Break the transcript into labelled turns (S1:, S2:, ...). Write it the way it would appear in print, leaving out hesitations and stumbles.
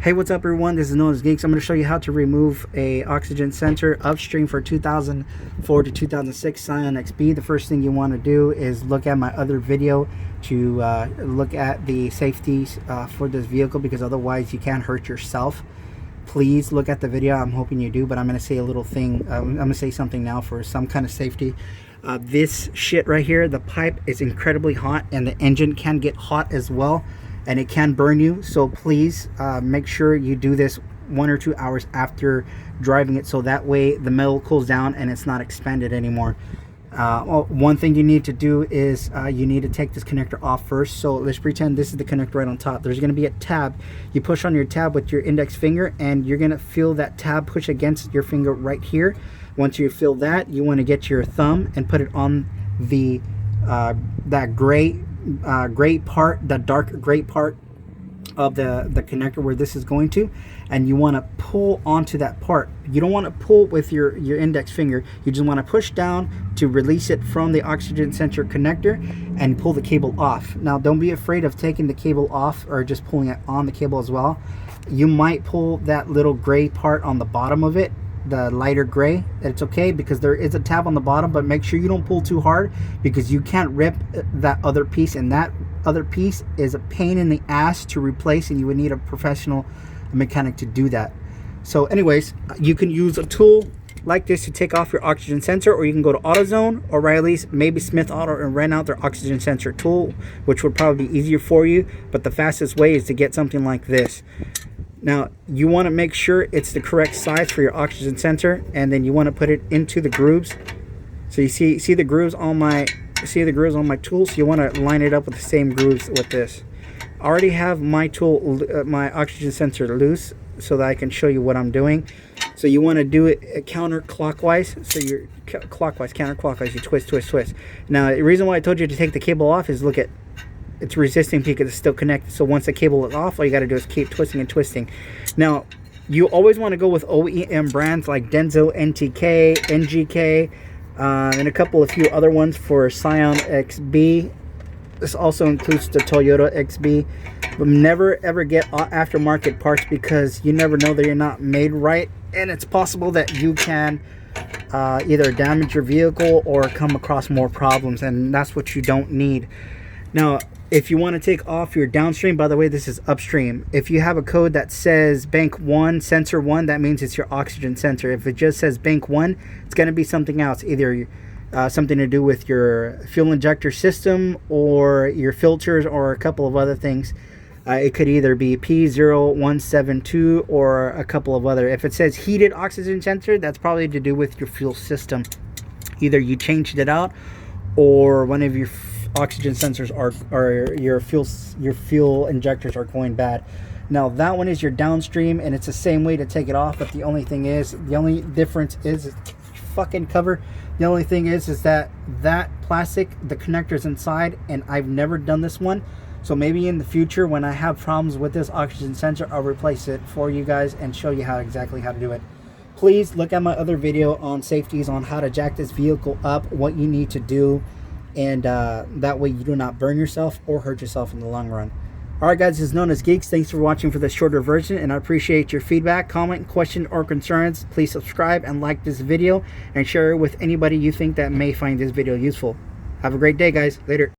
S1: Hey, what's up everyone? This is Known as Geeks. I'm going to show you how to remove a oxygen sensor upstream for 2004 to 2006 Scion XB. The first thing you want to do is look at my other video to look at the safeties for this vehicle, because otherwise you can hurt yourself. Please look at the video. I'm hoping you do, but I'm going to say a little thing. I'm going to say something now for some kind of safety. This shit right here, the pipe is incredibly hot and the engine can get hot as well, and it can burn you. So please make sure you do this 1 or 2 hours after driving it, so that way the metal cools down and it's not expanded anymore. One thing you need to do is you need to take this connector off first. So let's pretend this is the connector right on top. There's going to be a tab. You push on your tab with your index finger and you're going to feel that tab push against your finger right here. Once you feel that, you want to get your thumb and put it on the that gray part, the dark gray part of the connector where this is going to, and you want to pull onto that part. You don't want to pull with your index finger. You just want to push down to release it from the oxygen sensor connector and pull the cable off. Now don't be afraid of taking the cable off or just pulling it on the cable as well. You might pull that little gray part on the bottom of it, the lighter gray. It's okay because there is a tab on the bottom, but make sure you don't pull too hard because you can't rip that other piece, and that other piece is a pain in the ass to replace, and you would need a professional mechanic to do that. So anyways, you can use a tool like this to take off your oxygen sensor, or you can go to AutoZone or Riley's, maybe Smith Auto, and rent out their oxygen sensor tool, which would probably be easier for you, but the fastest way is to get something like this. Now you want to make sure it's the correct size for your oxygen sensor, and then you want to put it into the grooves. So you see the grooves on my tool, so you want to line it up with the same grooves with this. I already have my tool, my oxygen sensor loose, so that I can show you what I'm doing. So you want to do it counterclockwise. So you're counterclockwise. You twist. Now the reason why I told you to take the cable off is, look at, it's resisting because it's still connected. So once the cable is off, all you got to do is keep twisting and twisting. Now you always want to go with OEM brands like Denso, NTK, NGK, and a few other ones for Scion XB. This also includes the Toyota XB. But never ever get aftermarket parts, because you never know that you're not made right, and it's possible that you can either damage your vehicle or come across more problems, and that's what you don't need. Now if you want to take off your downstream, by the way, this is upstream. If you have a code that says bank 1 sensor 1, that means it's your oxygen sensor. If it just says bank 1, it's going to be something else, either something to do with your fuel injector system or your filters or a couple of other things. It could either be P0172 or a couple of other. If it says heated oxygen sensor, that's probably to do with your fuel system. Either you changed it out, or one of your oxygen sensors or your fuel injectors are going bad. Now that one is your downstream, and it's the same way to take it off, but the only difference is fucking cover. The only thing is that plastic, the connector's inside, and I've never done this one. So maybe in the future when I have problems with this oxygen sensor, I'll replace it for you guys and show you exactly how to do it. Please look at my other video on safeties, on how to jack this vehicle up, what you need to do, and that way you do not burn yourself or hurt yourself in the long run. Alright guys, this is Known as Geeks. Thanks for watching for the shorter version, and I appreciate your feedback, comment, question, or concerns. Please subscribe and like this video and share it with anybody you think that may find this video useful. Have a great day guys. Later.